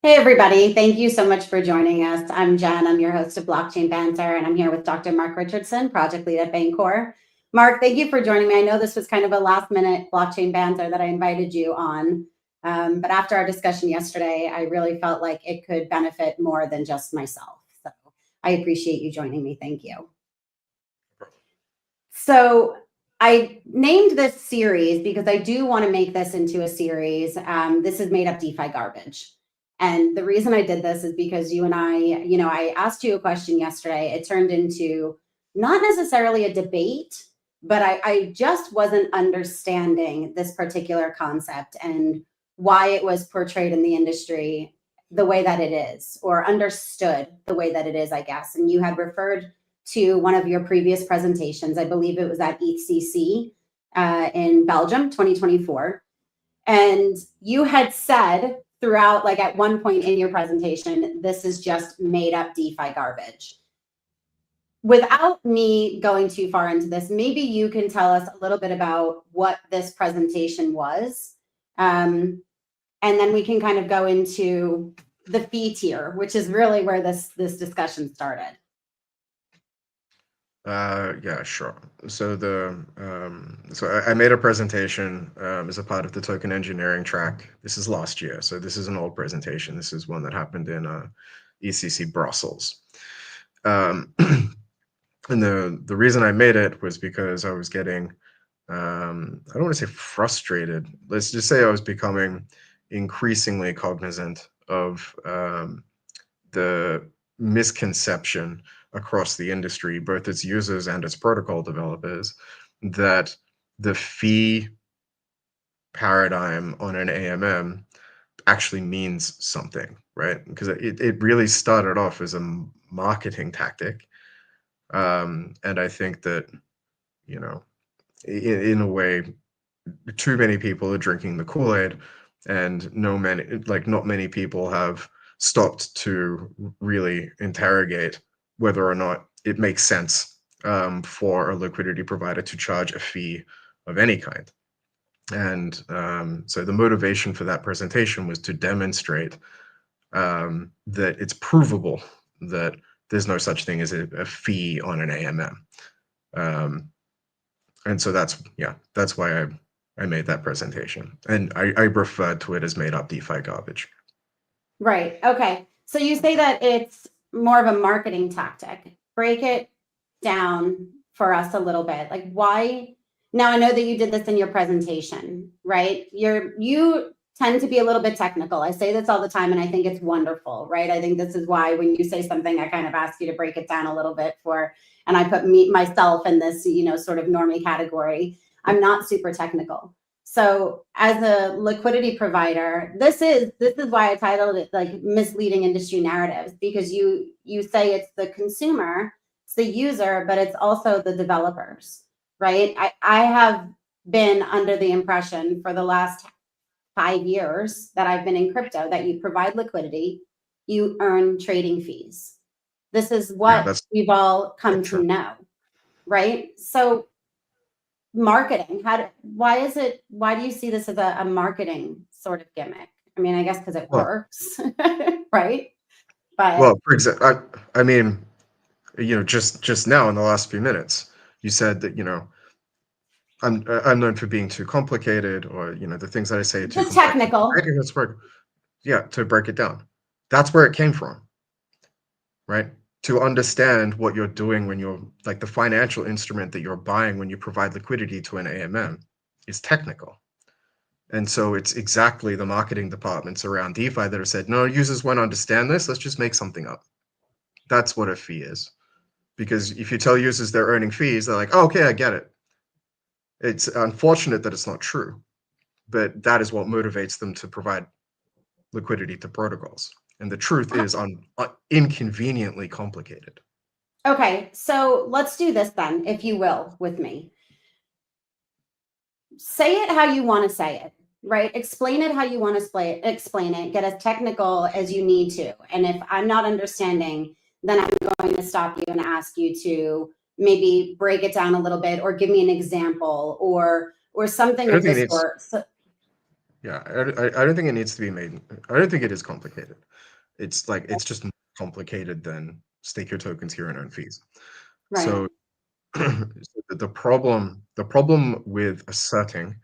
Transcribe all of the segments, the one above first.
Hey, everybody. Thank you so much for joining us. I'm Jen. I'm your host of Blockchain Banter, and I'm here with Dr. Mark Richardson, project lead at Bancor. Mark, thank you for joining me. I know this was kind of a last-minute Blockchain Banter that I invited you on, but after our discussion yesterday, I really felt like it could benefit more than just myself. So I appreciate you joining me. Thank you. So I named this series because I do want to make this into a series. This is made up DeFi garbage. And the reason I did this is because you and I asked you a question yesterday. It turned into not necessarily a debate, but I just wasn't understanding this particular concept and why it was portrayed in the industry the way that it is, or understood the way that it is, I guess. And you had referred to one of your previous presentations. I believe it was at ECC in Belgium, 2024. And you had said throughout, like at one point in your presentation, this is just made up DeFi garbage. Without me going too far into this, maybe you can tell us a little bit about what this presentation was. And then we can kind of go into the fee tier, which is really where this discussion started. Yeah, sure. So I made a presentation as a part of the token engineering track. This is last year, so this is an old presentation. This is one that happened in ECC Brussels. And the reason I made it was because I was getting, I don't want to say frustrated. Let's just say I was becoming increasingly cognizant of the misconception across the industry, both its users and its protocol developers, that the fee paradigm on an AMM actually means something, right? Because it really started off as a marketing tactic. And I think that, in a way, too many people are drinking the Kool-Aid, and not many people have stopped to really interrogate whether or not it makes sense for a liquidity provider to charge a fee of any kind. And so the motivation for that presentation was to demonstrate that it's provable that there's no such thing as a fee on an AMM. And so that's why I made that presentation. And I referred to it as made up DeFi garbage. Right. Okay. So you say that it's more of a marketing tactic. Break it down for us a little bit. Like why? Now I know that you did this in your presentation, right? You tend to be a little bit technical. I say this all the time and I think it's wonderful, right? I think this is why when you say something, I kind of ask you to break it down a little bit and I put myself in this, sort of normie category. I'm not super technical. So as a liquidity provider, this is why I titled it like Misleading Industry Narratives, because you say it's the consumer, it's the user, but it's also the developers, right? I have been under the impression for the last 5 years that I've been in crypto that you provide liquidity, you earn trading fees. This is what we've all come to know, right? So marketing, why do you see this as a marketing sort of gimmick? I mean, I guess because it works, right? But well, for example, I mean, just now in the last few minutes, you said that I'm known for being too complicated, or the things that I say are too technical. To break it down. That's where it came from, right? To understand what you're doing when you're like the financial instrument that you're buying when you provide liquidity to an AMM is technical. And so it's exactly the marketing departments around DeFi that have said, no, users won't understand this. Let's just make something up. That's what a fee is. Because if you tell users they're earning fees, they're like, oh, okay, I get it. It's unfortunate that it's not true, but that is what motivates them to provide liquidity to protocols. And the truth is inconveniently complicated. Okay, so let's do this then, if you will, with me. Say it how you want to say it, right? Explain it how you want to explain it. Get as technical as you need to. And if I'm not understanding, then I'm going to stop you and ask you to maybe break it down a little bit or give me an example or something of this sort. Yeah, I don't think it needs to be made. I don't think it is complicated. It's like it's just more complicated than stake your tokens here and earn fees. Right. So the problem with asserting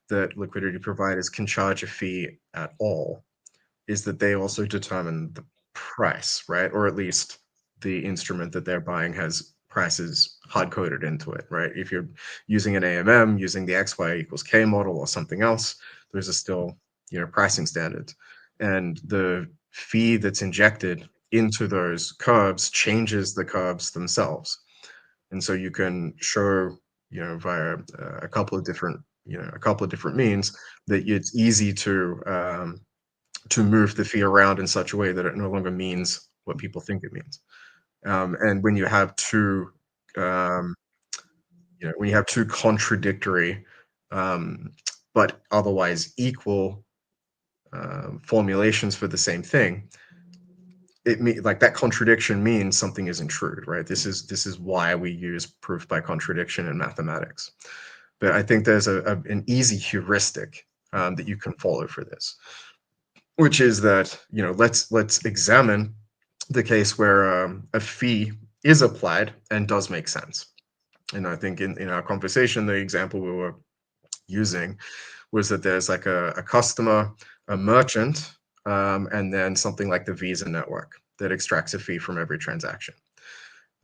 that liquidity providers can charge a fee at all is that they also determine the price, right? Or at least the instrument that they're buying has prices hard coded into it, right? If you're using an AMM, using the XY equals K model or something else, those are still, pricing standards. And the fee that's injected into those curves changes the curves themselves. And so you can show, via a couple of different means that it's easy to move the fee around in such a way that it no longer means what people think it means. And when you have um, two contradictory, but otherwise equal formulations for the same thing, like that contradiction means something isn't true, right? This is why we use proof by contradiction in mathematics. But I think there's an easy heuristic that you can follow for this, which is that let's examine the case where a fee is applied and does make sense. And I think in our conversation, the example we were using was that there's like a customer, a merchant, and then something like the Visa network that extracts a fee from every transaction.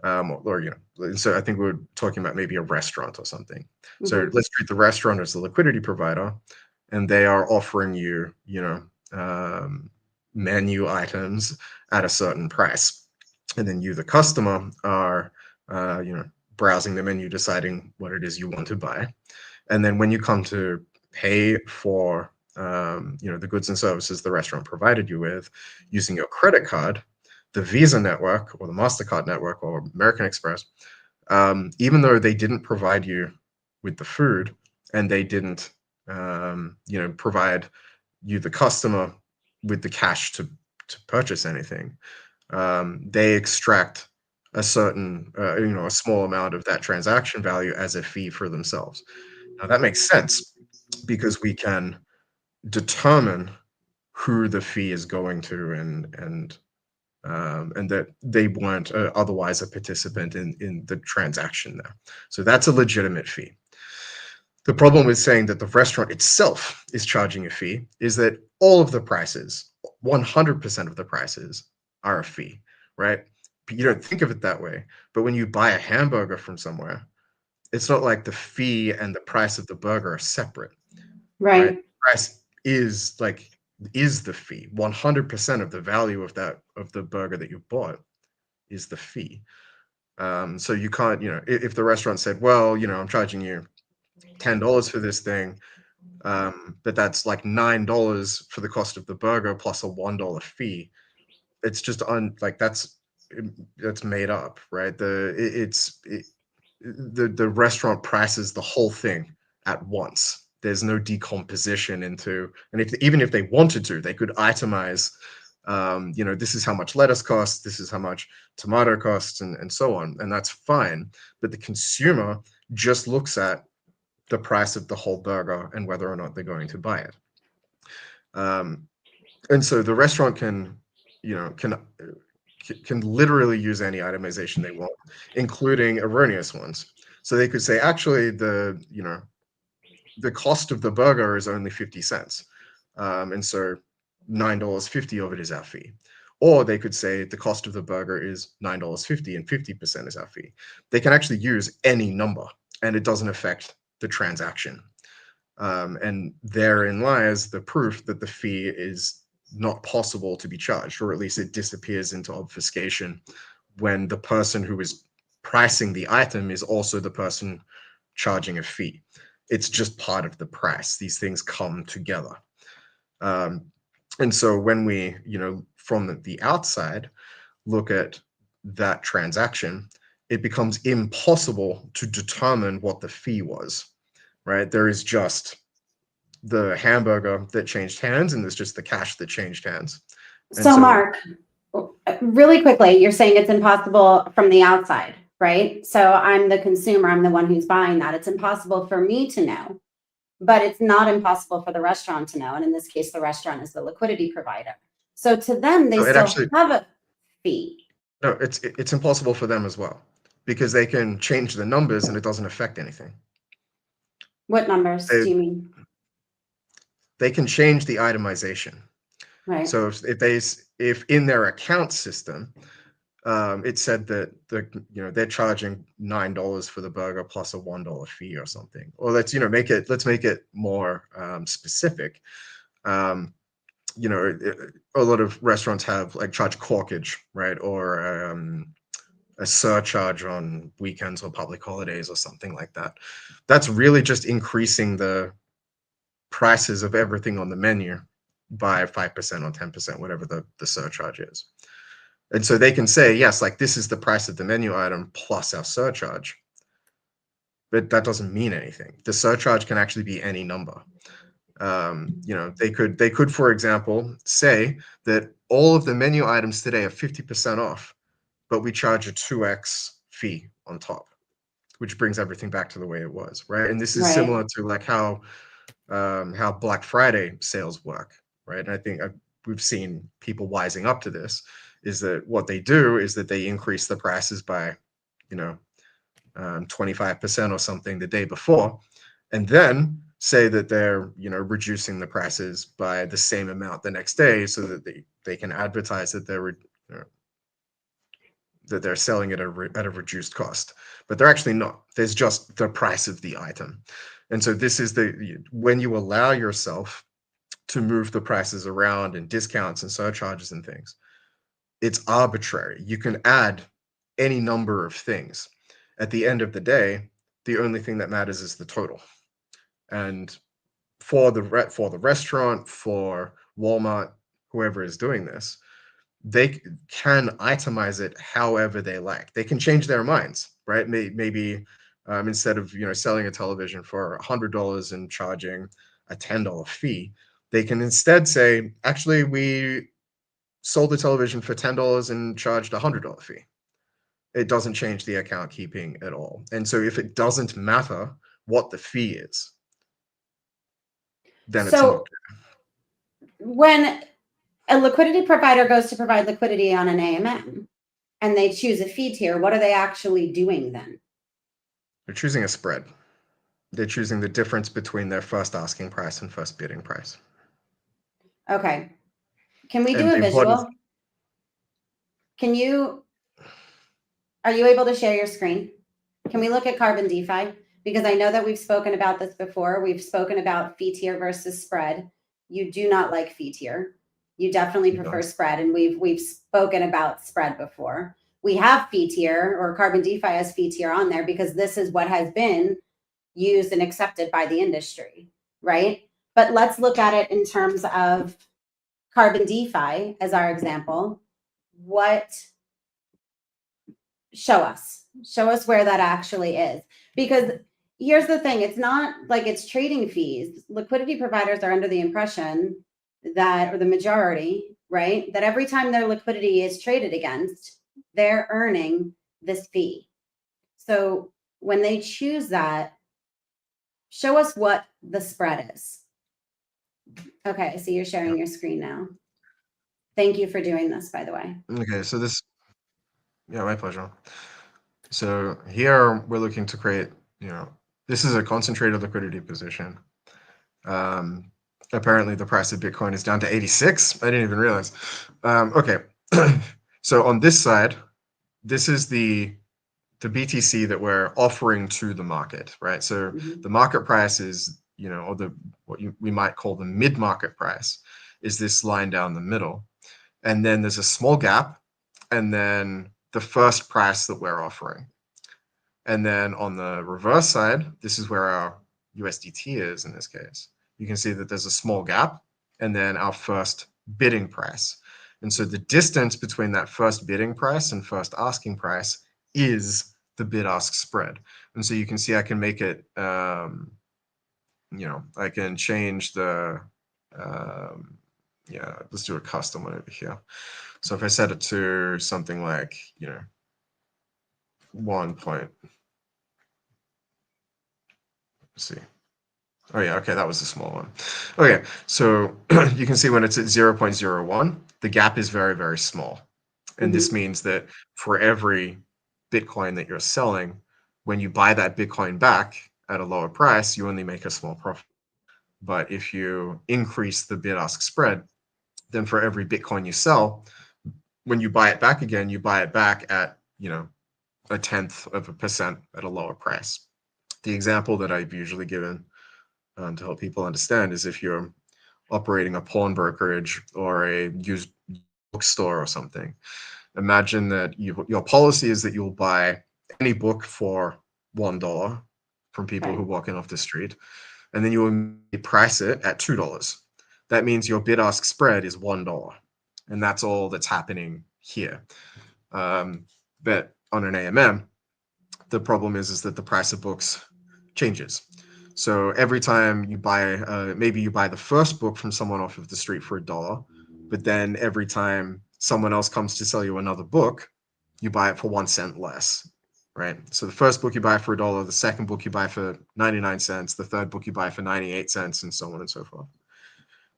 So I think we were talking about maybe a restaurant or something. So let's treat the restaurant as the liquidity provider, and they are offering you, menu items at a certain price. And then you, the customer, are, browsing the menu, deciding what it is you want to buy. And then when you come to pay for, the goods and services the restaurant provided you with using your credit card, the Visa network or the MasterCard network or American Express, even though they didn't provide you with the food and they didn't, provide you, the customer, with the cash to purchase anything, they extract a certain, a small amount of that transaction value as a fee for themselves. Now that makes sense because we can determine who the fee is going to, and that they weren't otherwise a participant in the transaction there. So that's a legitimate fee. The problem with saying that the restaurant itself is charging a fee is that all of the prices, 100% of the prices, are a fee, right? But you don't think of it that way. But when you buy a hamburger from somewhere, it's not like the fee and the price of the burger are separate, right? Right. Price is the fee. 100% of the value of the burger that you bought is the fee. So you can't, if the restaurant said, well, I'm charging you $10 for this thing, but that's like $9 for the cost of the burger plus a $1 fee. It's just that's made up, right? The restaurant prices the whole thing at once. There's no decomposition into, and even if they wanted to, they could itemize, this is how much lettuce costs, this is how much tomato costs, and so on, and that's fine. But the consumer just looks at the price of the whole burger and whether or not they're going to buy it. And so the restaurant can literally use any itemization they want, including erroneous ones. So they could say, actually, the cost of the burger is only 50 cents. And so $9.50 of it is our fee. Or they could say the cost of the burger is $9.50 and 50% is our fee. They can actually use any number and it doesn't affect the transaction. And therein lies the proof that the fee is not possible to be charged, or at least it disappears into obfuscation when the person who is pricing the item is also the person charging a fee. It's just part of the price. These things come together. And so when we, from the outside, look at that transaction, it becomes impossible to determine what the fee was, right? There is just the hamburger that changed hands, and there's just the cash that changed hands. And So, Mark, really quickly, you're saying it's impossible from the outside, right? So I'm the consumer, I'm the one who's buying that. It's impossible for me to know but it's not impossible for the restaurant to know. And in this case, the restaurant is the liquidity provider. So to them, they So it still actually, have a fee. no, it's impossible for them as well, because they can change the numbers and it doesn't affect anything. What numbers They, do you mean? they can change the itemization. Right. So if in their account system, it said that they're charging $9 for the burger plus a $1 fee or something, or let's make it more specific. A lot of restaurants have like charge corkage, right, or a surcharge on weekends or public holidays or something like that. That's really just increasing the prices of everything on the menu by 5% or 10%, whatever the surcharge is. And so they can say, yes, like this is the price of the menu item plus our surcharge. But that doesn't mean anything. The surcharge can actually be any number. They could, for example, say that all of the menu items today are 50% off, but we charge a 2x fee on top, which brings everything back to the way it was, right? And this is Right. similar to like how Black Friday sales work, right? And I think we've seen people wising up to this, is that what they do is that they increase the prices by, 25% or something the day before, and then say that they're, reducing the prices by the same amount the next day, so that they can advertise that they're selling it at a reduced cost, but they're actually not. There's just the price of the item. And so this is when you allow yourself to move the prices around and discounts and surcharges and things, it's arbitrary. You can add any number of things. At the end of the day, the only thing that matters is the total. And for the restaurant, for Walmart, whoever is doing this, they can itemize it however they like. They can change their minds, right? Maybe instead of selling a television for $100 and charging a $10 fee, they can instead say, actually, we sold the television for $10 and charged a $100 fee. It doesn't change the account keeping at all. And so if it doesn't matter what the fee is, then it's not. So when a liquidity provider goes to provide liquidity on an AMM and they choose a fee tier, what are they actually doing then? They're choosing a spread. They're choosing the difference between their first asking price and first bidding price. Okay. Can we do And a visual? Are you able to share your screen? Can we look at Carbon DeFi? Because I know that we've spoken about this before. We've spoken about fee tier versus spread. You do not like fee tier. You definitely prefer spread, and we've spoken about spread before. We have fee tier, or Carbon DeFi as fee tier on there because this is what has been used and accepted by the industry, right? But let's look at it in terms of Carbon DeFi as our example. Show us where that actually is, because here's the thing, it's not like it's trading fees. Liquidity providers are under the impression that, or the majority, right, that every time their liquidity is traded against, they're earning this fee. So when they choose that, show us what the spread is. Okay, I see you're sharing your screen now. Thank you for doing this, by the way. Okay, so yeah, my pleasure. So here we're looking to create, this is a concentrated liquidity position. Apparently the price of Bitcoin is down to 86. I didn't even realize. Okay, so on this side, this is the BTC that we're offering to the market, right? So the market price is, or we might call the mid-market price, is this line down the middle. And then there's a small gap, and then the first price that we're offering. And then on the reverse side, this is where our USDT is in this case. You can see that there's a small gap, and then our first bidding price. And so the distance between that first bidding price and first asking price is the bid-ask spread. And so you can see I can make it, I can change the, let's do a custom one over here. So if I set it to something like, 1 point, let's see, Oh yeah, okay, that was a small one. Okay, so you can see when it's at 0.01, the gap is very, very small. And this means that for every Bitcoin that you're selling, when you buy that Bitcoin back at a lower price, you only make a small profit. But if you increase the bid-ask spread, then for every Bitcoin you sell, when you buy it back again, you buy it back at, 0.1% at a lower price. The example that I've usually given to help people understand is if you're operating a pawn brokerage or a used bookstore or something. Imagine that your policy is that you'll buy any book for $1 from people who walk in off the street, and then you will price it at $2. That means your bid-ask spread is $1, and that's all that's happening here. But on an AMM, the problem is that the price of books changes. So every time you buy, maybe you buy the first book from someone off of the street for $1, but then every time someone else comes to sell you another book, you buy it for 1 cent less, right? So the first book you buy for $1, the second book you buy for 99 cents, the third book you buy for 98 cents, and so on and so forth.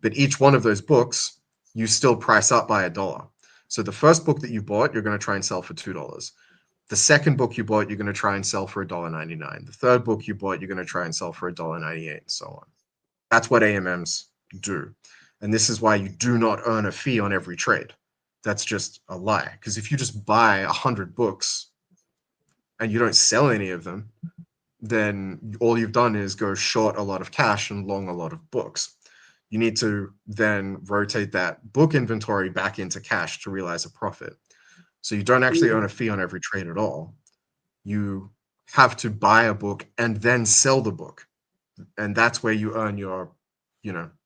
But each one of those books, you still price up by $1. So the first book that you bought, you're going to try and sell for $2. The second book you bought, you're going to try and sell for $1.99. The third book you bought, you're going to try and sell for $1.98, and so on. That's what AMMs do. And this is why you do not earn a fee on every trade. That's just a lie. Because if you just buy 100 books and you don't sell any of them, then all you've done is go short a lot of cash and long a lot of books. You need to then rotate that book inventory back into cash to realize a profit. So you don't actually earn a fee on every trade at all. You have to buy a book and then sell the book. And that's where you earn your,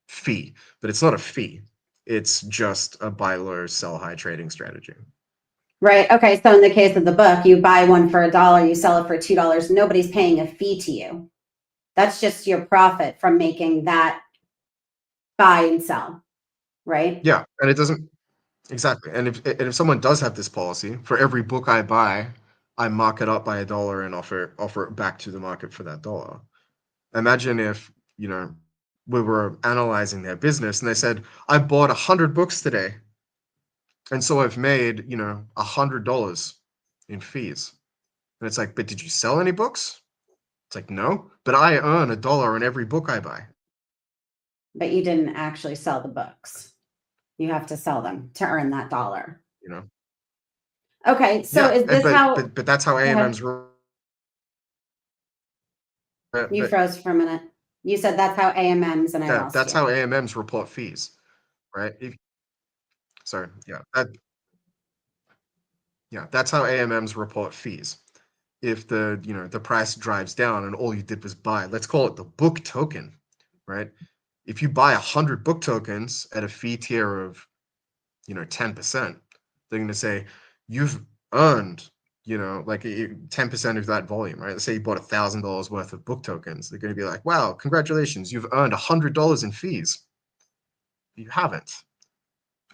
fee. But it's not a fee. It's just a buy low, sell high trading strategy. Right. Okay. So in the case of the book, you buy one for $1, you sell it for $2. Nobody's paying a fee to you. That's just your profit from making that buy and sell. Right. Yeah. And it doesn't, exactly. And if someone does have this policy, for every book I buy, I mark it up by $1 and offer it back to the market for that dollar. Imagine if, we were analyzing their business and they said, I bought 100 books today. And so I've made, $100 in fees. And it's like, but did you sell any books? It's like, no, but I earn $1 on every book I buy. But you didn't actually sell the books. You have to sell them to earn that dollar. Okay. So is this how? But that's how AMMs work. You froze for a minute. You said that's how AMMs, and I lost that's you. how AMMs report fees, right? Sorry, that's how AMMs report fees. If the price drives down and all you did was buy, let's call it the book token, right? If you buy 100 book tokens at a fee tier of 10%, they're going to say you've earned like 10% of that volume, right? Let's say you bought $1,000 worth of book tokens. They're going to be like, wow, congratulations, you've earned $100 in fees. You haven't.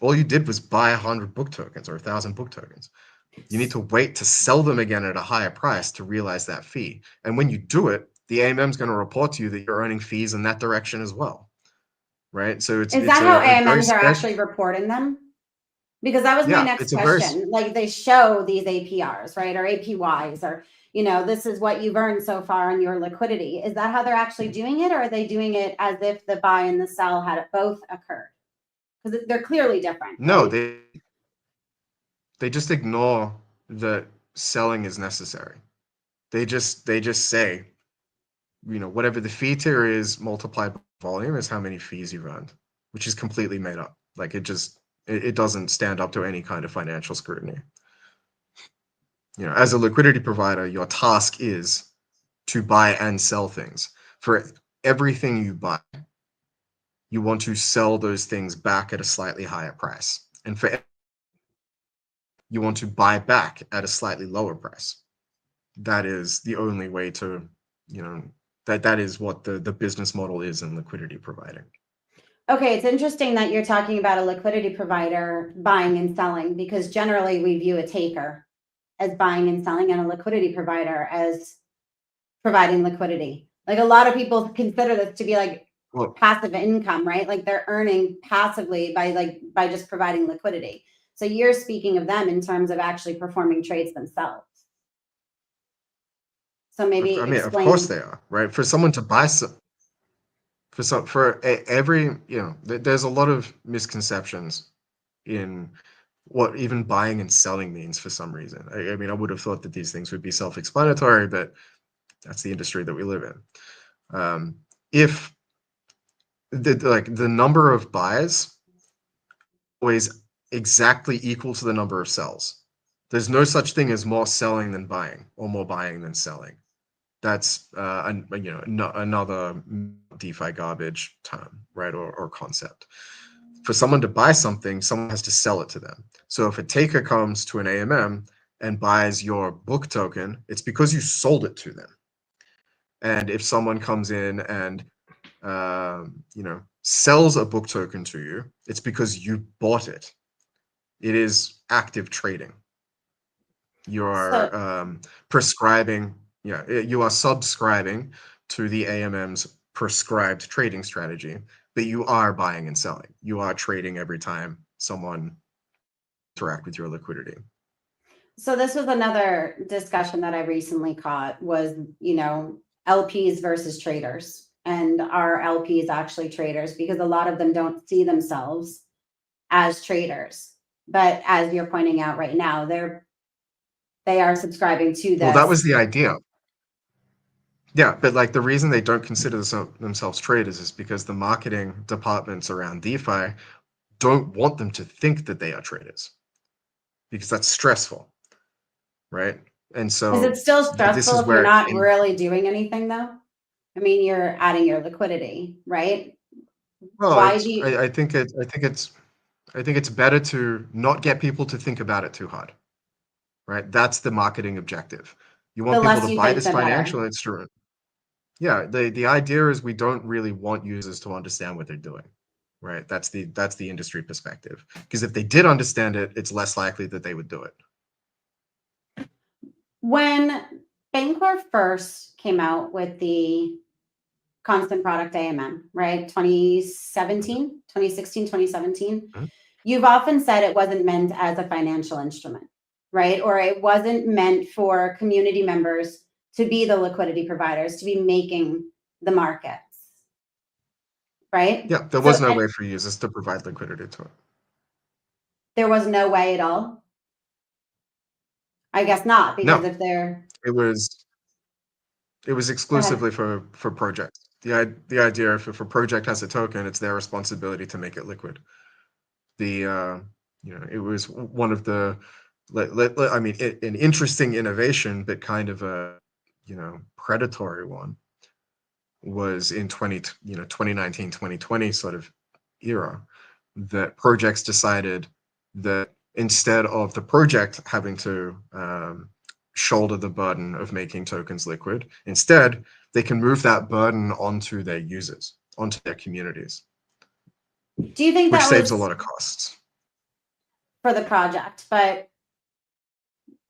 All you did was buy 100 book tokens or 1,000 book tokens. You need to wait to sell them again at a higher price to realize that fee. And when you do it, the AMM is going to report to you that you're earning fees in that direction as well, right? So is that how AMMs are actually reporting them? Because that was my next question. Like they show these APRs, right? Or APYs, or, this is what you've earned so far on your liquidity. Is that how they're actually doing it? Or are they doing it as if the buy and the sell had both occurred? Because they're clearly different. No, right? they just ignore that selling is necessary. They just say, whatever the fee tier is multiplied by volume is how many fees you've earned, which is completely made up. Like it doesn't stand up to any kind of financial scrutiny. As a liquidity provider, your task is to buy and sell things. For everything you buy, you want to sell those things back at a slightly higher price. And for you want to buy back at a slightly lower price. That is the only way to, that is what the business model is in liquidity providing. Okay, it's interesting that you're talking about a liquidity provider buying and selling, because generally we view a taker as buying and selling and a liquidity provider as providing liquidity. Like a lot of people consider this to be like Well, passive income, right? Like they're earning passively by just providing liquidity. So you're speaking of them in terms of actually performing trades themselves. So maybe I mean, of course explain. they are, right? For someone to buy some, every, there's a lot of misconceptions in what even buying and selling means for some reason. I mean, I would have thought that these things would be self-explanatory, but that's the industry that we live in. If the number of buys always exactly equal to the number of sells, there's no such thing as more selling than buying or more buying than selling. That's another DeFi garbage term, right, or concept. For someone to buy something, someone has to sell it to them. So if a taker comes to an AMM and buys your book token, it's because you sold it to them. And if someone comes in and sells a book token to you, it's because you bought it. It is active trading. You So are prescribing, you are subscribing to the AMM's prescribed trading strategy, but you are buying and selling. You are trading every time someone interact with your liquidity. So this was another discussion that I recently caught was, LPs versus traders. And are LPs actually traders? Because a lot of them don't see themselves as traders. But as you're pointing out right now, they are subscribing to Well, that was this. the idea. Yeah, but like the reason they don't consider themselves traders is because the marketing departments around DeFi don't want them to think that they are traders because that's stressful, right? And Is it so still this stressful is if you're where it not came. really doing anything though? I mean, you're adding your liquidity, right? Well, Why do you, I think it's better to not get people to think about it too hard, right? That's the marketing objective. You the want people less to you buy think, this the better? financial instrument. Yeah, the idea is we don't really want users to understand what they're doing, right? That's the industry perspective. Because if they did understand it, it's less likely that they would do it. When Bancor first came out with the constant product AMM, right? 2017, 2016, 2017. Mhm. You've often said it wasn't meant as a financial instrument, right? Or it wasn't meant for community members to be the liquidity providers, to be making the markets, right? Yeah, there was So no and way for users to provide liquidity to it. there was no way at all. I guess not, because No, if they're, it was it was go ahead. exclusively for projects. The idea if a project has a token, it's their responsibility to make it liquid. The it was one of the I mean an interesting innovation, but kind of a predatory one was in 2019 2020 sort of era that projects decided that instead of the project having to shoulder the burden of making tokens liquid, instead they can move that burden onto their users, onto their communities, Do you think which that saves a was lot of costs. for the project? But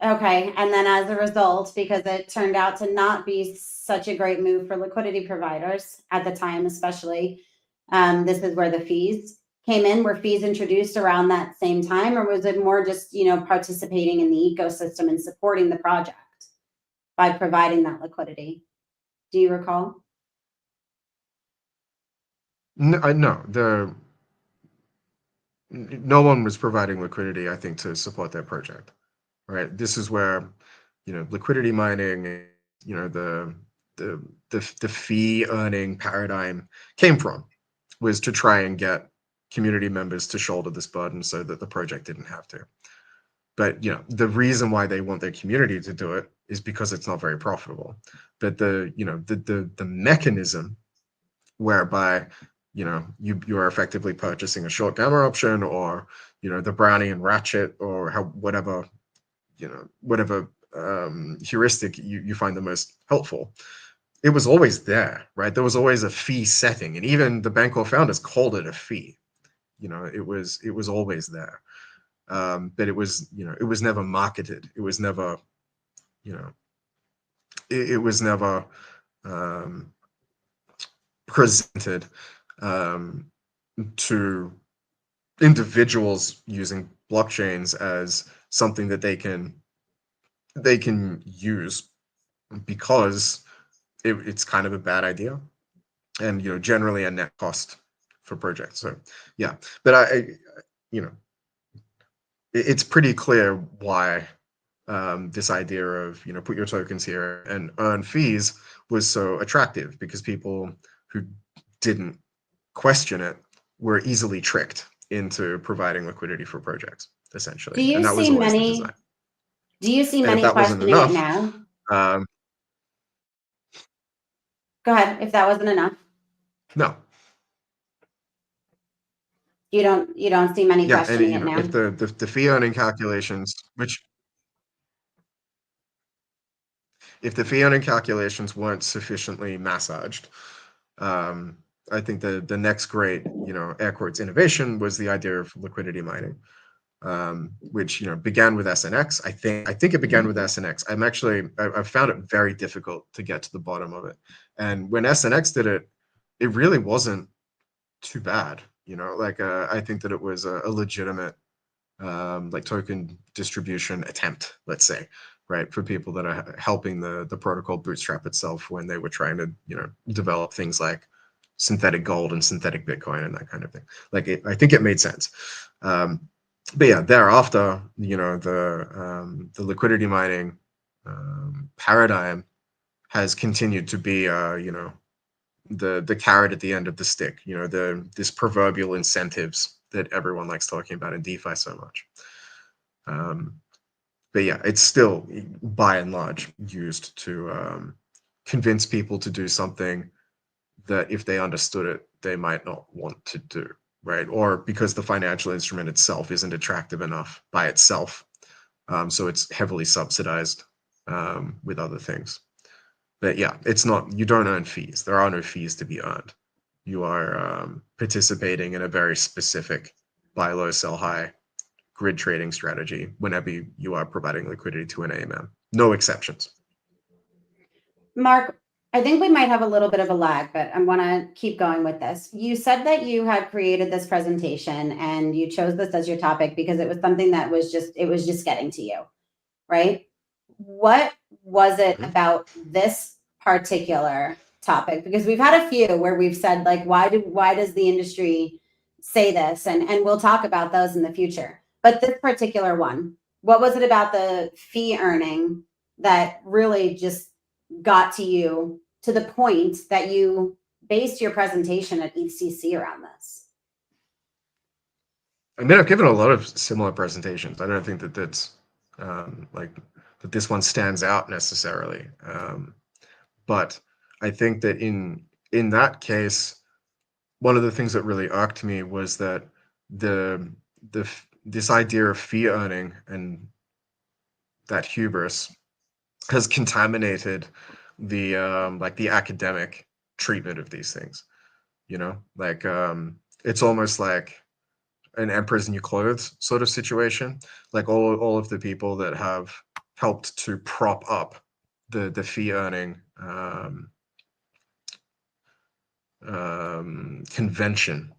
okay, and then as a result, because it turned out to not be such a great move for liquidity providers at the time, especially, this is where the fees came in. Were fees introduced around that same time, or was it more just, participating in the ecosystem and supporting the project by providing that liquidity? Do you recall? No, no one was providing liquidity, I think, to support their project. Right. This is where liquidity mining, the fee earning paradigm came from, was to try and get community members to shoulder this burden so that the project didn't have to. But the reason why they want their community to do it is because it's not very profitable. But the mechanism whereby you are effectively purchasing a short gamma option, or the brownie and ratchet, or whatever heuristic you find the most helpful. It was always there, right? There was always a fee setting, and even the Bancor founders called it a fee. It was always there, but it was never marketed. It was never you know it was never presented to individuals using blockchains as something that they can use, because it's kind of a bad idea, and generally a net cost for projects. So yeah, but it's pretty clear why this idea of put your tokens here and earn fees was so attractive, because people who didn't question it were easily tricked into providing liquidity for projects, essentially, Do you and that was see always the many? design. Do you see And if many that wasn't questioning it enough, now? um, Go ahead. If that wasn't enough, no, you don't see many yeah, and questioning it now. if the fee earning calculations, which if the fee earning calculations weren't sufficiently massaged, um, I think the next great, air quotes, innovation was the idea of liquidity mining, which began with SNX. I think it began with SNX. I've found it very difficult to get to the bottom of it. And when SNX did it, it really wasn't too bad. Like I think that it was a legitimate like token distribution attempt, let's say, right, for people that are helping the protocol bootstrap itself when they were trying to develop things like synthetic gold and synthetic Bitcoin and that kind of thing. Like I think it made sense. But yeah, thereafter, the liquidity mining paradigm has continued to be the carrot at the end of the stick, this proverbial incentives that everyone likes talking about in DeFi so much. But yeah, it's still by and large used to convince people to do something that if they understood it, they might not want to do, right? Or because the financial instrument itself isn't attractive enough by itself. So it's heavily subsidized with other things. But yeah, it's not, you don't earn fees. There are no fees to be earned. You are participating in a very specific buy low, sell high grid trading strategy whenever you are providing liquidity to an AMM. No exceptions. Mark, I think we might have a little bit of a lag, but I want to keep going with this. You said that you had created this presentation and you chose this as your topic because it was something that was just getting to you, right? What was it about this particular topic? Because we've had a few where we've said, like, why does the industry say this? And we'll talk about those in the future. But this particular one, what was it about the fee earning that really just got to you to the point that you based your presentation at ECC around this? I mean, I've given a lot of similar presentations. I don't think that that's like that this one stands out necessarily. But I think that in that case, one of the things that really irked me was that the this idea of fee earning and that hubris has contaminated the like the academic treatment of these things. Like it's almost like an emperor's new clothes sort of situation. Like all of the people that have helped to prop up the fee earning convention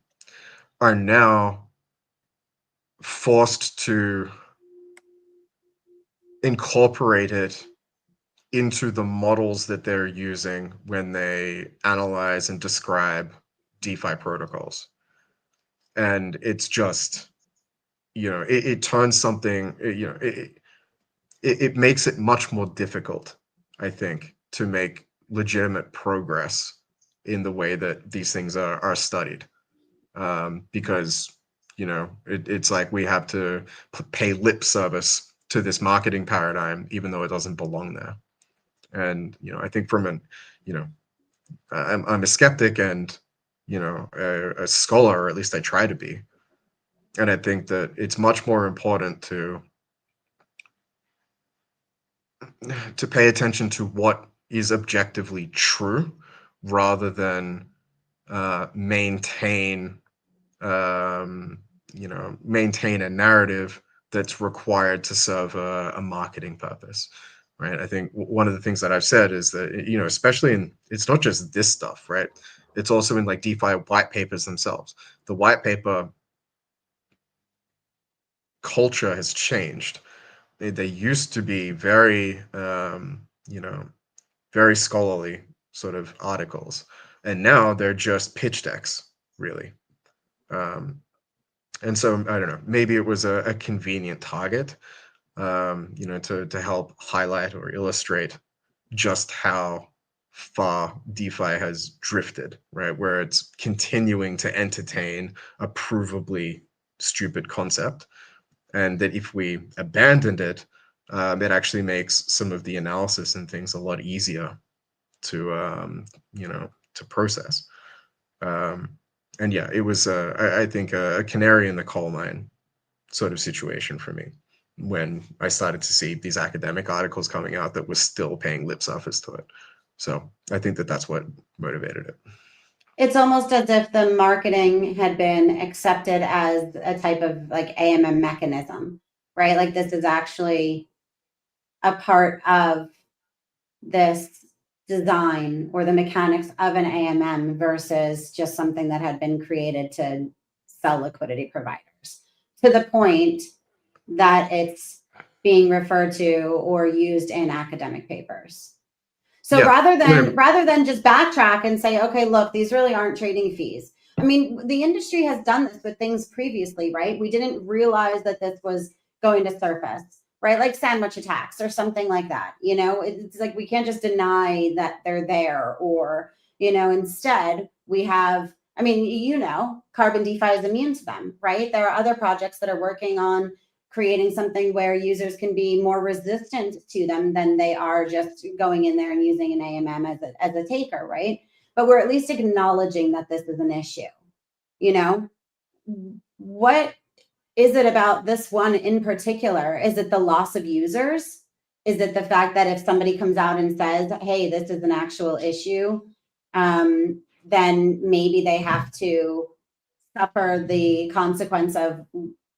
are now forced to incorporate it into the models that they're using when they analyze and describe DeFi protocols. And it's just, it turns something, it makes it much more difficult, I think, to make legitimate progress in the way that these things are studied. Because, it's like we have to pay lip service to this marketing paradigm, even though it doesn't belong there. And, I think from an, I'm a skeptic and, a scholar, or at least I try to be. And I think that it's much more important to pay attention to what is objectively true rather than maintain maintain a narrative that's required to serve a marketing purpose, right? I think one of the things that I've said is that especially in, it's not just this stuff, right? It's also in like DeFi white papers themselves. The white paper culture has changed. They used to be very, very scholarly sort of articles, and now they're just pitch decks, really. And so I don't know, maybe it was a convenient target, to help highlight or illustrate just how far DeFi has drifted, right? Where it's continuing to entertain a provably stupid concept, and that if we abandoned it, it actually makes some of the analysis and things a lot easier to process. And yeah, it was, I think, a canary in the coal mine sort of situation for me when I started to see these academic articles coming out that was still paying lip service to it. So I think that that's what motivated it. It's almost as if the marketing had been accepted as a type of like AMM mechanism, right? Like this is actually a part of this design or the mechanics of an AMM versus just something that had been created to sell liquidity providers, to the point that it's being referred to or used in academic papers. So Yeah. rather than just backtrack and say, okay, look, these really aren't trading fees. I mean, the industry has done this with things previously, right? We didn't realize that this was going to surface, right? Like sandwich attacks or something like that. You know, it's like we can't just deny that they're there, or, instead we have, I mean, Carbon DeFi is immune to them, right? There are other projects that are working on creating something where users can be more resistant to them than they are just going in there and using an AMM as a taker, right? But we're at least acknowledging that this is an issue. What is it about this one in particular? Is it the loss of users? Is it the fact that if somebody comes out and says, hey, this is an actual issue, then maybe they have to suffer the consequence of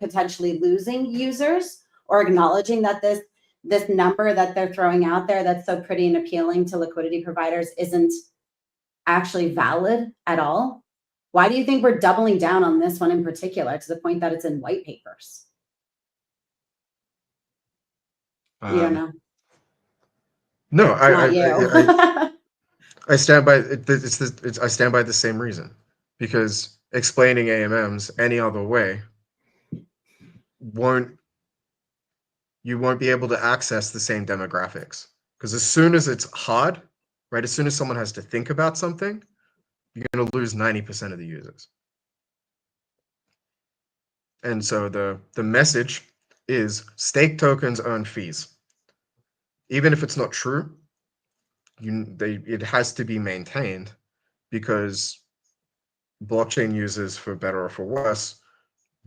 potentially losing users, or acknowledging that this number that they're throwing out there that's so pretty and appealing to liquidity providers isn't actually valid at all? Why do you think we're doubling down on this one in particular to the point that it's in white papers? You don't know? No, Not you. I stand by it. I stand by the same reason, because explaining AMMs any other way won't you won't be able to access the same demographics. Because as soon as it's hard, right, as soon as someone has to think about something, you're going to lose 90% of the users. And so the message is stake tokens earn fees. Even if it's not true, it has to be maintained, because blockchain users, for better or for worse,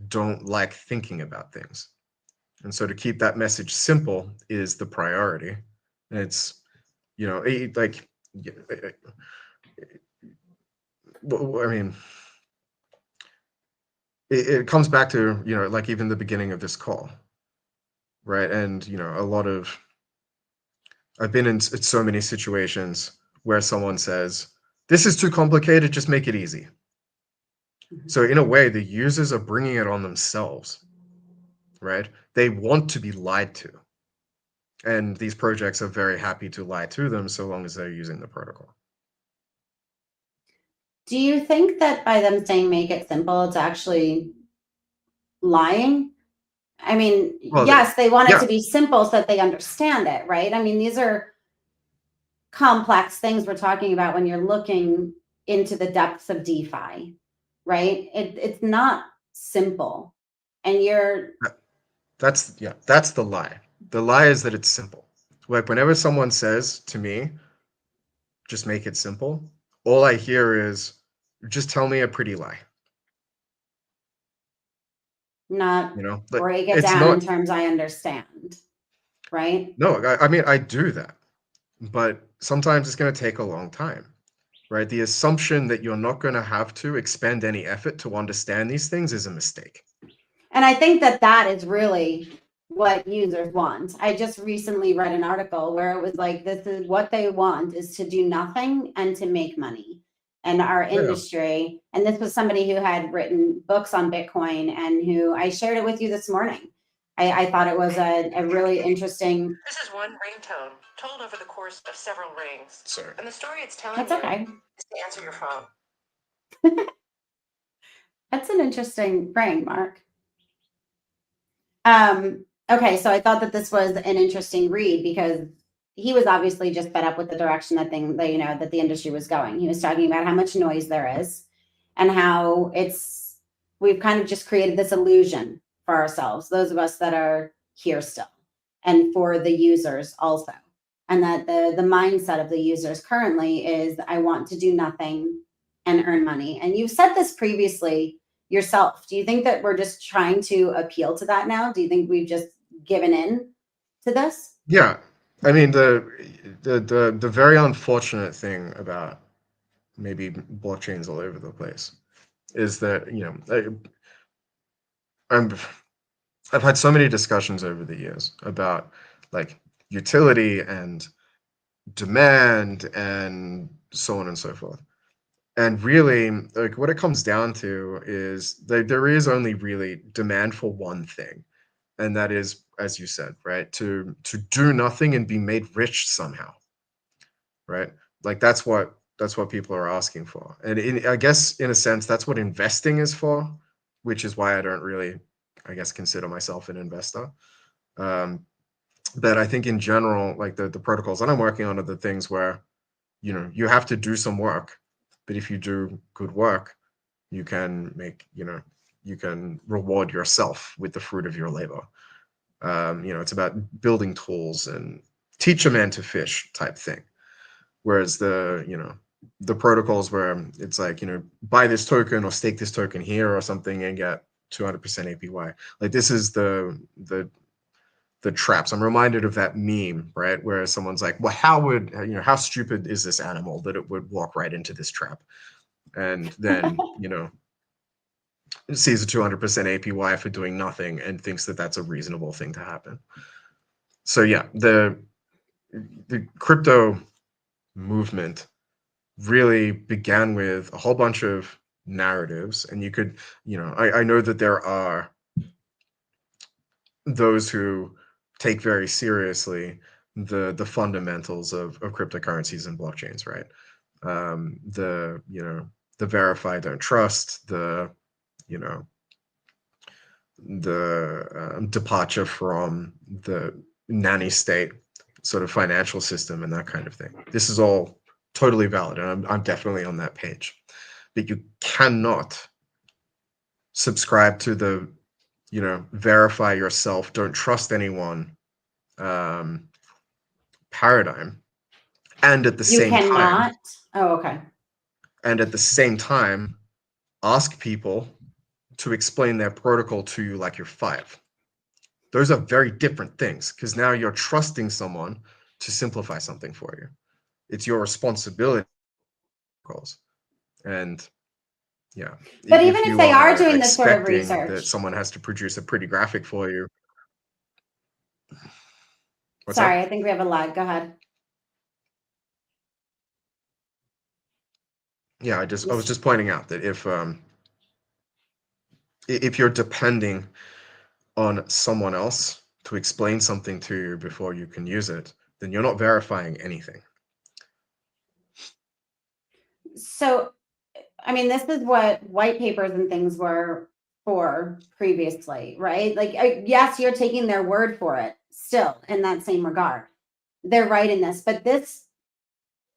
don't like thinking about things. And so to keep that message simple is the priority. And it's, like, I mean, it comes back to, like even the beginning of this call, right? And, I've been in so many situations where someone says, this is too complicated, just make it easy. So in a way, the users are bringing it on themselves, right? They want to be lied to. And these projects are very happy to lie to them so long as they're using the protocol. Do you think that by them saying make it simple, it's actually lying? I mean, Well, yes, they want it yeah, to be simple so that they understand it, right? I mean, these are complex things we're talking about when you're looking into the depths of DeFi, right? It's not simple. And that's the lie. The lie is that it's simple. Like whenever someone says to me, just make it simple, all I hear is, just tell me a pretty lie. not Like break it it's down in not. terms I understand, right? No, I mean, I do that, but sometimes it's going to take a long time, right? The assumption that you're not going to have to expend any effort to understand these things is a mistake. And I think that is really what users want. I just recently read an article where it was like, this is what they want, is to do nothing and to make money. and our Yeah. industry. And this was somebody who had written books on Bitcoin and who I shared it with you this morning. I thought it was a really interesting. This is one ringtone told over the course of several rings. Sorry. And the story it's telling That's you okay. is to answer your phone. That's an interesting ring, Mark. Okay, so I thought that this was an interesting read because he was obviously just fed up with the direction that the industry was going. He was talking about how much noise there is and how we've kind of just created this illusion for ourselves, those of us that are here still, and for the users also. And that the mindset of the users currently is, I want to do nothing and earn money. And you've said this previously yourself. Do you think that we're just trying to appeal to that now? Do you think we've just given in to this? Yeah. I mean, the very unfortunate thing about maybe blockchains all over the place is that, I've had so many discussions over the years about like utility and demand and so on and so forth. And really, like what it comes down to is there is only really demand for one thing, and that is, as you said, right, to do nothing and be made rich somehow, right? Like that's what people are asking for, and I guess in a sense that's what investing is for, which is why I don't really, I guess, consider myself an investor. Um, but I think in general, like the protocols that I'm working on are the things where you have to do some work, but if you do good work, you can you can reward yourself with the fruit of your labor. It's about building tools and teach a man to fish type thing. Whereas the protocols where it's like, buy this token or stake this token here or something and get 200% APY. Like this is the traps. I'm reminded of that meme, right? Where someone's like, well, how stupid is this animal that it would walk right into this trap? And then, sees a 200% APY for doing nothing and thinks that that's a reasonable thing to happen. So yeah, the crypto movement really began with a whole bunch of narratives, and you could, I know that there are those who take very seriously the fundamentals of cryptocurrencies and blockchains, right? The verify, don't trust, the departure from the nanny state sort of financial system and that kind of thing. This is all totally valid, and I'm definitely on that page. But you cannot subscribe to the verify yourself, don't trust anyone paradigm, and at the You same time, cannot. Oh, okay. and at the same time, ask people to explain their protocol to you like you're five. Those are very different things, because now you're trusting someone to simplify something for you. It's your responsibility. And yeah, But even if you they are are doing this sort of expecting that research, someone has to produce a pretty graphic for you. What's sorry, that? I think we have a lag. Go ahead. Yeah, I was just pointing out that if you're depending on someone else to explain something to you before you can use it, then you're not verifying anything. So, I mean, this is what white papers and things were for previously, right? Like, yes, you're taking their word for it still in that same regard. They're right in this, but this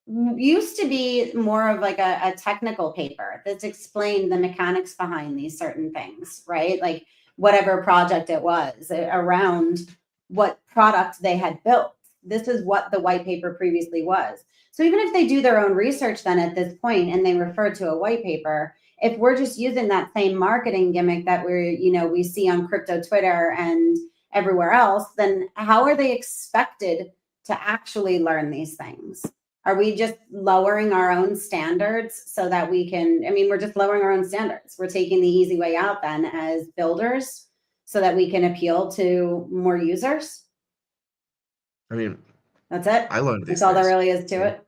used to be more of like a technical paper that's explained the mechanics behind these certain things, right? Like whatever project it was around what product they had built. This is what the white paper previously was. So even if they do their own research then at this point and they refer to a white paper, if we're just using that same marketing gimmick that we see on crypto Twitter and everywhere else, then how are they expected to actually learn these things? Are we just lowering our own standards so that we can? I mean, we're just lowering our own standards. We're taking the easy way out then as builders so that we can appeal to more users. I mean, That's it. I learned these That's all there things. really is to it.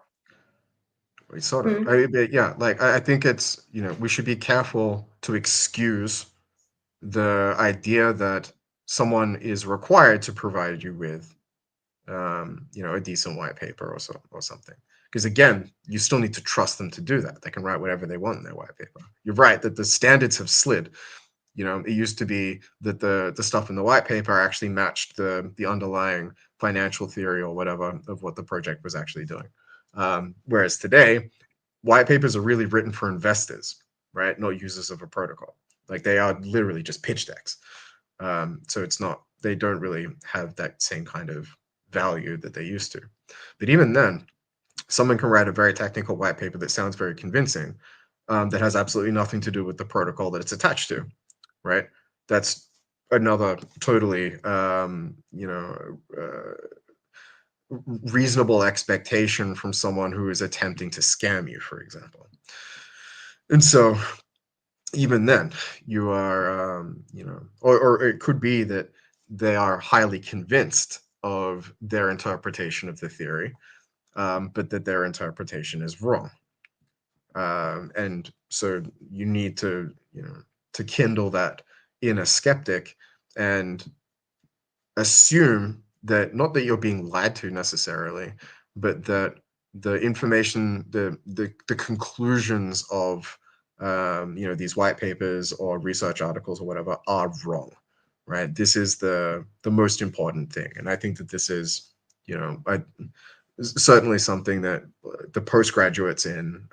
Sort of. Yeah, like I think it's, we should be careful to excuse the idea that someone is required to provide you with, a decent white paper or something. Because again, you still need to trust them to do that. They can write whatever they want in their white paper. You're right that the standards have slid. It used to be that the stuff in the white paper actually matched the underlying financial theory or whatever of what the project was actually doing. Whereas today, white papers are really written for investors, right? Not users of a protocol. Like they are literally just pitch decks. So they don't really have that same kind of value that they used to. But even then, someone can write a very technical white paper that sounds very convincing, that has absolutely nothing to do with the protocol that it's attached to, right? That's another totally, reasonable expectation from someone who is attempting to scam you, for example. And so even then, you are, or it could be that they are highly convinced of their interpretation of the theory, but that their interpretation is wrong. And so you need to, to kindle that inner skeptic and assume that not that you're being lied to necessarily, but that the information, the conclusions of these white papers or research articles or whatever are wrong, right? This is the most important thing, and I think that this is certainly something that the postgraduates in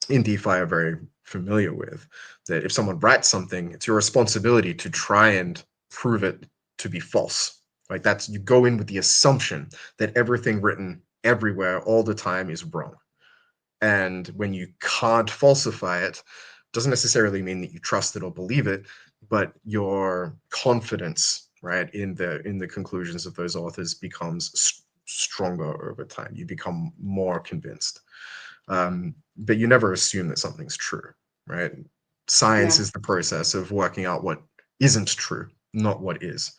DeFi are very familiar with. That if someone writes something, it's your responsibility to try and prove it to be false. Like you go in with the assumption that everything written everywhere all the time is wrong. And when you can't falsify it, doesn't necessarily mean that you trust it or believe it, but your confidence, right, in the conclusions of those authors becomes stronger over time. You become more convinced. But you never assume that something's true, right? Science is the process of working out what isn't true, not what is.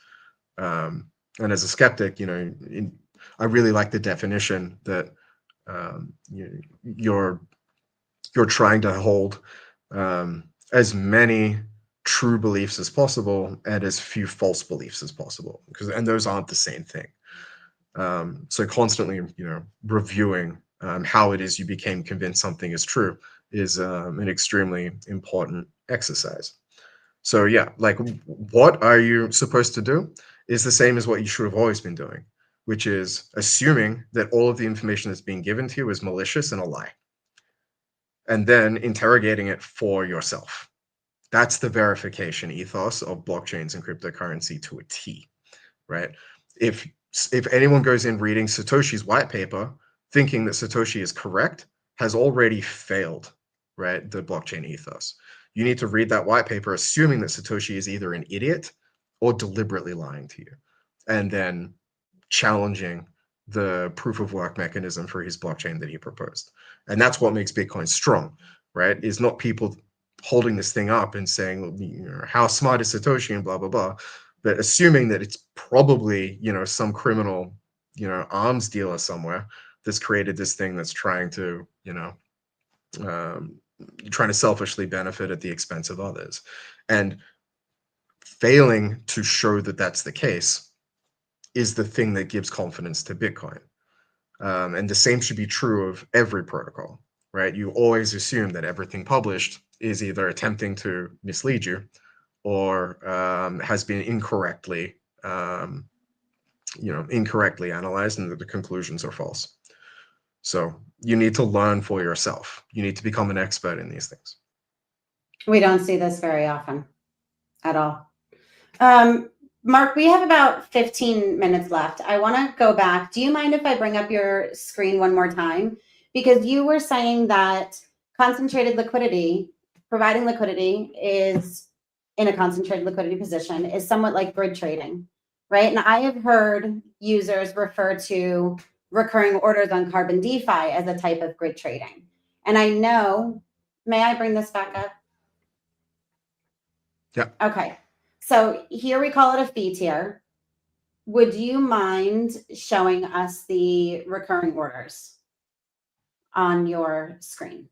And as a skeptic, I really like the definition that you're trying to hold as many true beliefs as possible and as few false beliefs as possible, and those aren't the same thing. So constantly, reviewing how it is you became convinced something is true is an extremely important exercise. So yeah, like what are you supposed to do is the same as what you should have always been doing, which is assuming that all of the information that's being given to you is malicious and a lie, and then interrogating it for yourself. That's the verification ethos of blockchains and cryptocurrency to a T, right? If anyone goes in reading Satoshi's white paper thinking that Satoshi is correct, has already failed, right? The blockchain ethos. You need to read that white paper assuming that Satoshi is either an idiot or deliberately lying to you, and then challenging the proof of work mechanism for his blockchain that he proposed. And that's what makes Bitcoin strong, right? Is not people holding this thing up and saying, how smart is Satoshi and blah, blah, blah, but assuming that it's probably, some criminal, arms dealer somewhere that's created this thing that's trying to, trying to selfishly benefit at the expense of others. And failing to show that that's the case is the thing that gives confidence to Bitcoin. And the same should be true of every protocol, right? You always assume that everything published is either attempting to mislead you or has been incorrectly, incorrectly analyzed, and that the conclusions are false. So you need to learn for yourself. You need to become an expert in these things. We don't see this very often at all. Mark, we have about 15 minutes left. I want to go back. Do you mind if I bring up your screen one more time? Because you were saying that concentrated liquidity, providing liquidity is in a concentrated liquidity position is somewhat like grid trading, right? And I have heard users refer to recurring orders on Carbon DeFi as a type of grid trading. And I know, may I bring this back up? Yeah. Okay. So here we call it a fee tier. Would you mind showing us the recurring orders? on your screen.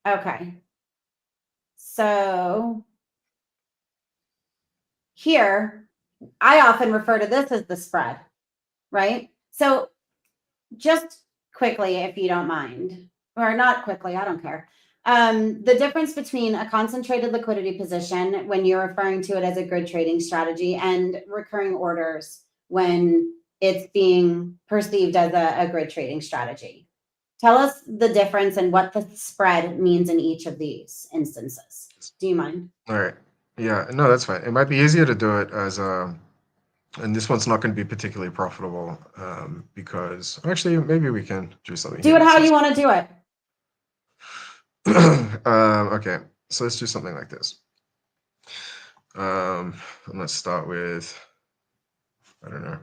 Okay. So here, I often refer to this as the spread, right? So just quickly, if you don't mind, or not quickly, I don't care. The difference between a concentrated liquidity position when you're referring to it as a grid trading strategy and recurring orders when it's being perceived as a grid trading strategy. Tell us the difference and what the spread means in each of these instances. Do you mind? All right. Yeah, no, that's fine. It might be easier to do it as a, and this one's not going to be particularly profitable because actually maybe we can do something. Do here it that how says- you want to do it. Okay, so let's do something like this. And let's start with, I don't know,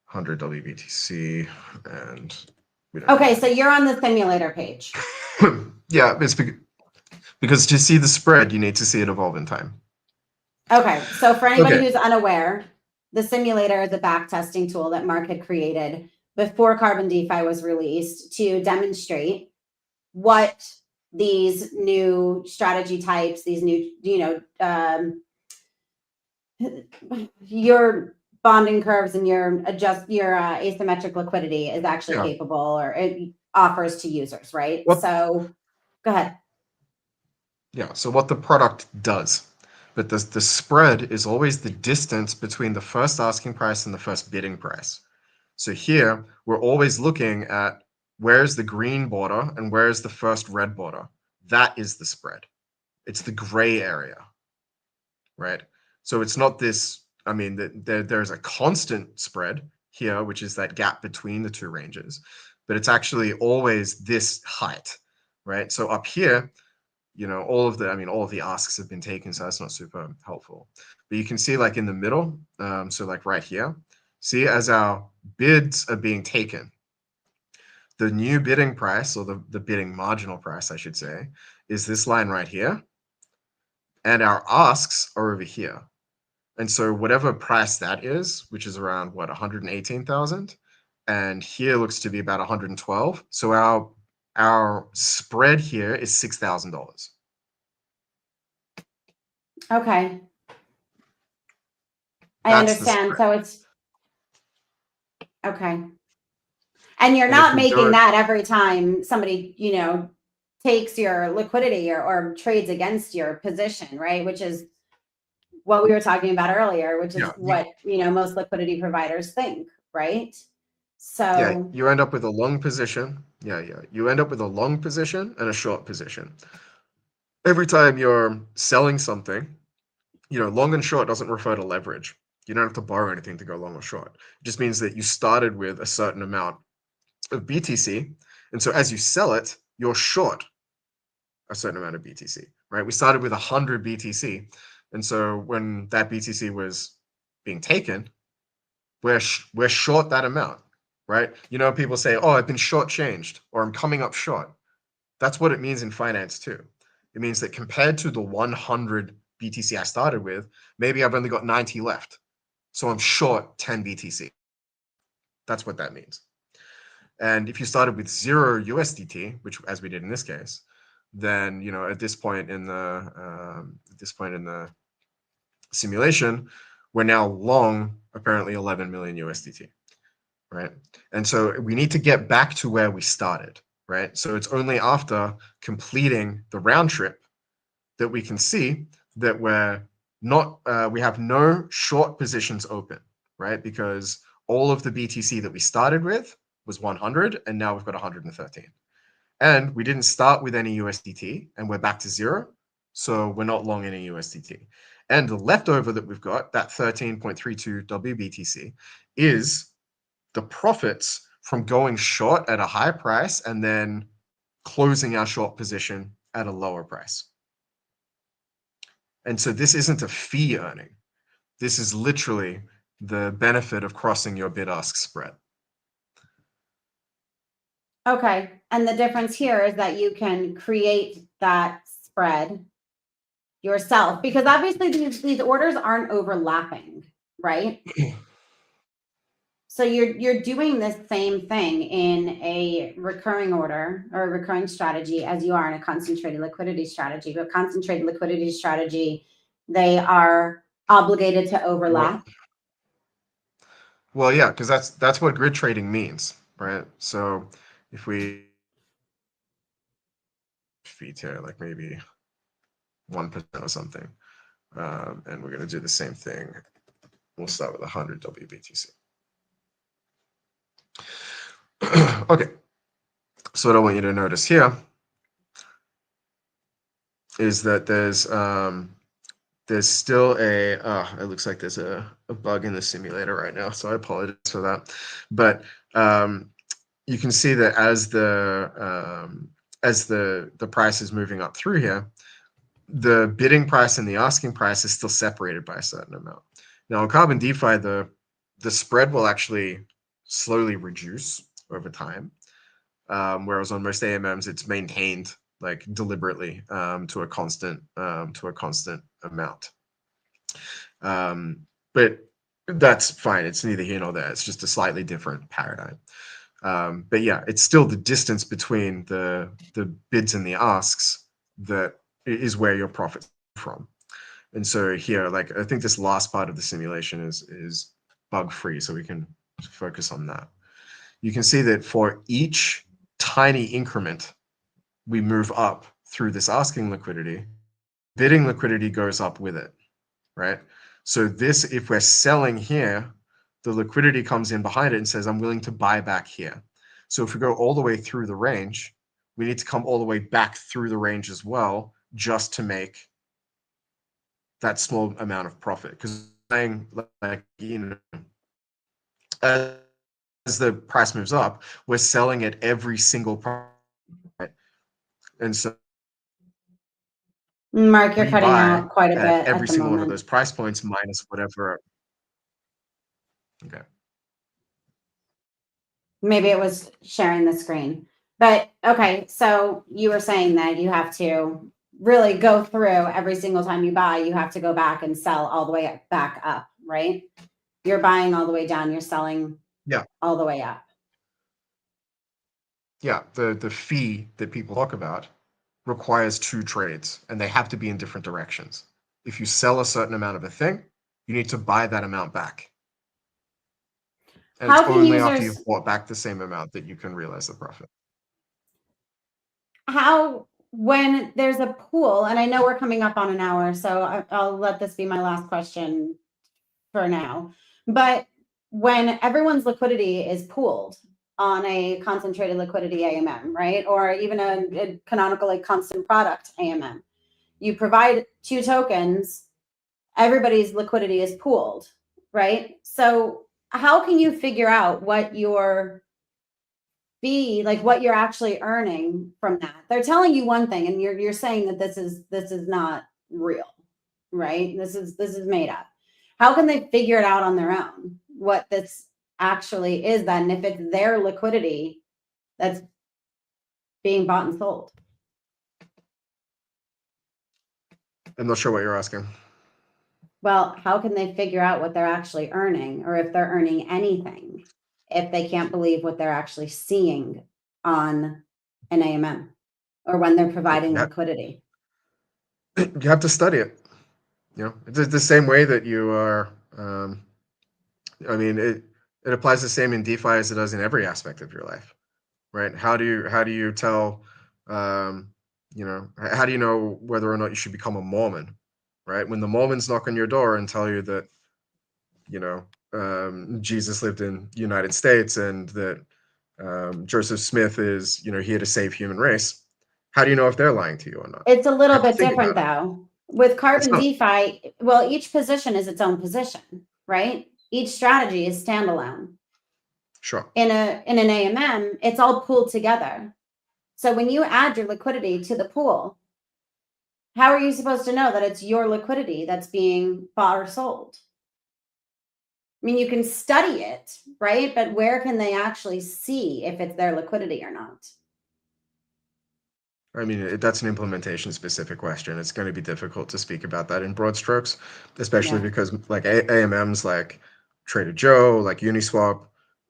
100 WBTC, and we don't Okay, so you're on the simulator page. yeah, it's because to see the spread, you need to see it evolve in time. Okay, so for anybody Okay. who's unaware, the simulator is a backtesting tool that Mark had created before Carbon DeFi was released to demonstrate what these new strategy types, these new, your bonding curves and your asymmetric liquidity is actually Yeah. capable, or it offers to users, right? What- So go ahead. Yeah, so what the product does, but the spread is always the distance between the first asking price and the first bidding price. So here, we're always looking at where's the green border and where's the first red border. That is the spread. It's the gray area, right? So it's not this, I mean, there's a constant spread here, which is that gap between the two ranges, but it's actually always this height, right? So up here, all of the asks have been taken, so that's not super helpful. But you can see like in the middle, so like right here, see as our bids are being taken, the new bidding price, or the bidding marginal price, I should say, is this line right here. And our asks are over here. And so whatever price that is, which is around what, 118,000, and here looks to be about 112. So our spread here is $6,000. Okay. I That's the understand. spread. So it's okay. And you're And not if we do making it- that every time somebody, takes your liquidity or trades against your position, right? Which is what we were talking about earlier, which is Yeah, what, most liquidity providers think, right? So Yeah, you end up with a long position. Yeah. You end up with a long position and a short position. Every time you're selling something, long and short doesn't refer to leverage. You don't have to borrow anything to go long or short. It just means that you started with a certain amount of BTC. And so as you sell it, you're short a certain amount of BTC, right? We started with 100 BTC. And so when that BTC was being taken, we're short that amount, right? People say, oh, I've been shortchanged, or I'm coming up short. That's what it means in finance too. It means that compared to the 100 BTC I started with, maybe I've only got 90 left. So I'm short 10 BTC. That's what that means. And if you started with 0 USDT, which as we did in this case, then at this point in the simulation, we're now long apparently 11 million USDT, right? And so we need to get back to where we started, right? So it's only after completing the round trip that we can see that we have no short positions open, right? Because all of the BTC that we started with was 100, and now we've got 113. And we didn't start with any USDT, and we're back to 0. So we're not long any USDT. And the leftover that we've got, that 13.32 WBTC, is the profits from going short at a high price and then closing our short position at a lower price. And so this isn't a fee earning. This is literally the benefit of crossing your bid-ask spread. okay. And the difference here is that you can create that spread yourself, because obviously these orders aren't overlapping, right? So you're doing the same thing in a recurring order or a recurring strategy as you are in a concentrated liquidity strategy. But concentrated liquidity strategy, they are obligated to overlap. Well, yeah, because that's what grid trading means, right? So if we feet here, like maybe 1% or something, and we're going to do the same thing. We'll start with 100 WBTC. Okay, so what I want you to notice here is that there's still it looks like there's a bug in the simulator right now, so I apologize for that. But you can see that as the price is moving up through here, the bidding price and the asking price is still separated by a certain amount. Now in Carbon DeFi, the spread will actually slowly reduce over time, whereas on most AMMs it's maintained like deliberately to a constant amount. But that's fine. It's neither here nor there. It's just a slightly different paradigm. But yeah, it's still the distance between the bids and the asks that is where your profits from. And so here, like I think this last part of the simulation is bug free, so we can focus on that. You can see that for each tiny increment we move up through this asking liquidity, bidding liquidity goes up with it, right? So this, if we're selling here, the liquidity comes in behind it and says, I'm willing to buy back here. So if we go all the way through the range, we need to come all the way back through the range as well, just to make that small amount of profit. Because like, you know, as the price moves up, we're selling at every single price. Right? And so Mark, you're we cutting buy out quite a at bit every at the single one of moment. those price points minus whatever. Okay. Maybe it was sharing the screen. But okay, so you were saying that you have to really go through every single time you buy, you have to go back and sell all the way back up, right? You're buying all the way down, you're selling all the way up. Yeah, the fee that people talk about requires 2 trades, and they have to be in different directions. If you sell a certain amount of a thing, you need to buy that amount back. And How it's can only after users, you've bought back the same amount that you can realize the profit. when there's a pool, and I know we're coming up on an hour, so I'll let this be my last question for now. But when everyone's liquidity is pooled on a concentrated liquidity AMM, right? Or even a canonical like constant product AMM, you provide 2 tokens, everybody's liquidity is pooled, right? So how can you figure out what your fee, like what you're actually earning from that? They're telling you one thing and you're saying that this is not real, right? This is made up. How can they figure it out on their own what this actually is then if it's their liquidity that's being bought and sold? I'm not sure what you're asking. Well, how can they figure out what they're actually earning or if they're earning anything if they can't believe what they're actually seeing on an AMM or when they're providing liquidity? You have to study it. You know, it's the same way that you are. I mean, it applies the same in DeFi as it does in every aspect of your life, right? How do you tell, you know, how do you know whether or not you should become a Mormon, right? When the Mormons knock on your door and tell you that, you know, Jesus lived in the United States and that Joseph Smith is, you know, here to save human race. How do you know if they're lying to you or not? It's a little Have to bit think different about it. though. With It's Carbon not. DeFi, well, each position is its own position, right? Each strategy is standalone. Sure. In an AMM, it's all pooled together. So when you add your liquidity to the pool, how are you supposed to know that it's your liquidity that's being bought or sold? I mean, you can study it, right? But where can they actually see if it's their liquidity or not? I mean, that's an implementation specific question. It's going to be difficult to speak about that in broad strokes, especially Yeah. because like AMMs like Trader Joe, like Uniswap,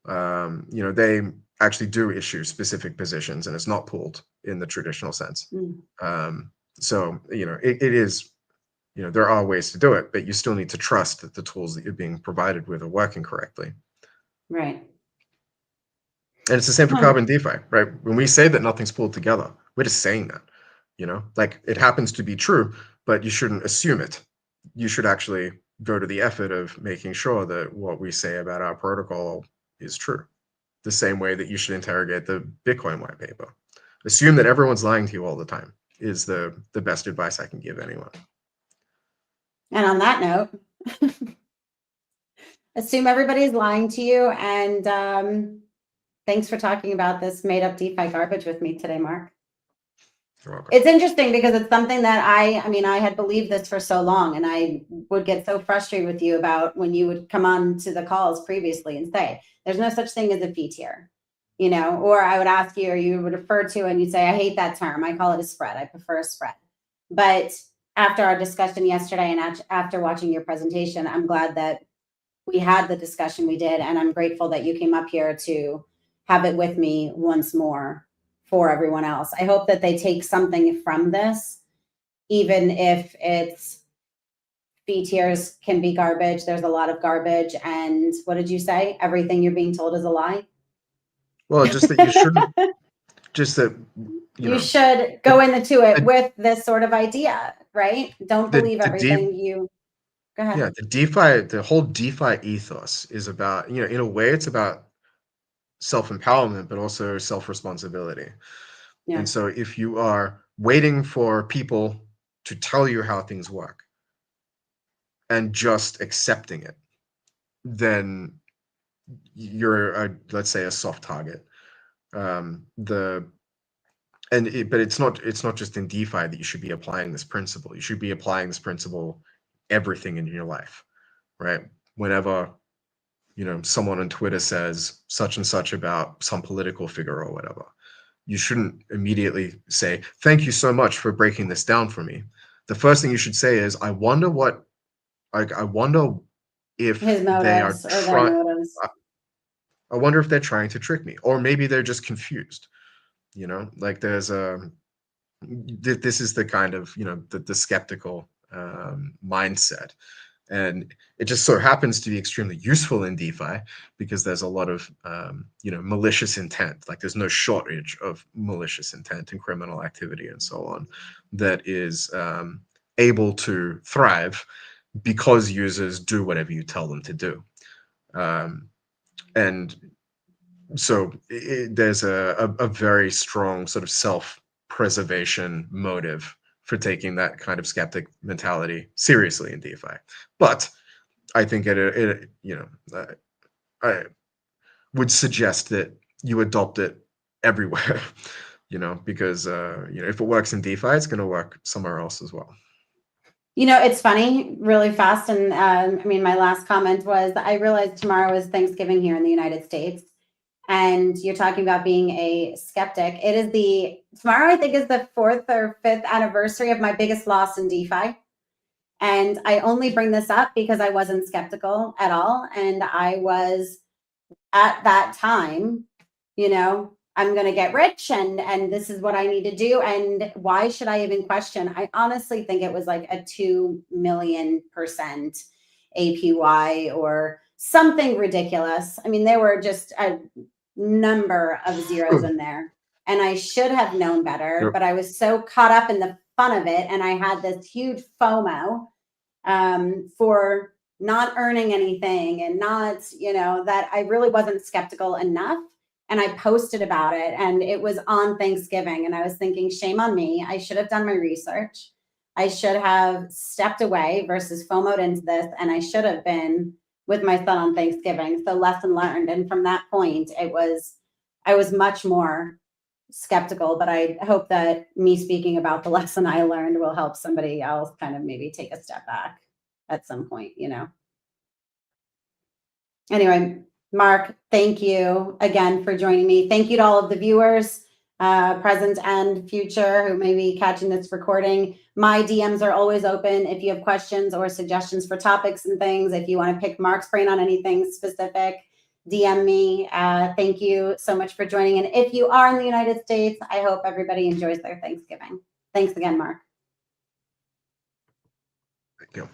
they actually do issue specific positions, and it's not pooled in the traditional sense. So, it is, there are ways to do it, but you still need to trust that the tools that you're being provided with are working correctly. Right. And it's the same for carbon DeFi, right? When we say that nothing's pulled together, we're just saying that, like it happens to be true, but you shouldn't assume it. You should actually go to the effort of making sure that what we say about our protocol is true. The same way that you should interrogate the Bitcoin white paper. Assume that everyone's lying to you all the time is the best advice I can give anyone. And on that note, assume everybody's lying to you. And thanks for talking about this made up DeFi garbage with me today, Mark. You're welcome. It's interesting because it's something that I had believed this for so long, and I would get so frustrated with you about when you would come on to the calls previously and say, there's no such thing as a fee tier, or I would ask you, or you would refer to, and you'd say, I hate that term. I call it a spread. I prefer a spread. But after our discussion yesterday and after watching your presentation, I'm glad that we had the discussion we did, and I'm grateful that you came up here to have it with me once more for everyone else. I hope that they take something from this, even if it's fee tiers can be garbage. There's a lot of garbage. And what did you say? Everything you're being told is a lie? Well, just that you shouldn't, just that, you should go into it with this sort of idea, right? Don't believe everything you, go ahead. Yeah, the whole DeFi ethos is about, in a way it's about self-empowerment, but also self-responsibility. Yeah. And so if you are waiting for people to tell you how things work and just accepting it, then you're, let's say, a soft target. But it's not just in DeFi that you should be applying this principle. You should be applying this principle everything in your life, right? Whenever someone on Twitter says such and such about some political figure or whatever, you shouldn't immediately say, thank you so much for breaking this down for me. The first thing you should say is, I wonder if his motives they are or their motives. I wonder if they're trying to trick me, or maybe they're just confused. Like there's this is the kind of, the skeptical mindset. And it just so happens to be extremely useful in DeFi because there's a lot of, malicious intent. Like there's no shortage of malicious intent and criminal activity and so on that is able to thrive because users do whatever you tell them to do. And so there's a very strong sort of self-preservation motive for taking that kind of skeptic mentality seriously in DeFi. But I think I would suggest that you adopt it everywhere, because if it works in DeFi, it's going to work somewhere else as well. It's funny, really fast. And my last comment was, I realized tomorrow is Thanksgiving here in the United States. And you're talking about being a skeptic. Tomorrow, I think, is the 4th or 5th anniversary of my biggest loss in DeFi. And I only bring this up because I wasn't skeptical at all. And I was at that time, I'm going to get rich and this is what I need to do. And why should I even question? I honestly think it was like a 2 million% APY or something ridiculous. There were just a number of zeros in there, and I should have known better, but I was so caught up in the fun of it, and I had this huge FOMO for not earning anything and not, that I really wasn't skeptical enough. And I posted about it, and it was on Thanksgiving, and I was thinking, shame on me. I should have done my research. I should have stepped away versus FOMO'd into this, and I should have been with my son on Thanksgiving. So lesson learned. And from that point, I was much more skeptical, but I hope that me speaking about the lesson I learned will help somebody else kind of maybe take a step back at some point, Anyway, Mark, thank you again for joining me. Thank you to all of the viewers, present and future, who may be catching this recording. My DMs are always open if you have questions or suggestions for topics and things. If you want to pick Mark's brain on anything specific, DM me. Thank you so much for joining. And if you are in the United States, I hope everybody enjoys their Thanksgiving. Thanks again, Mark. Thank you.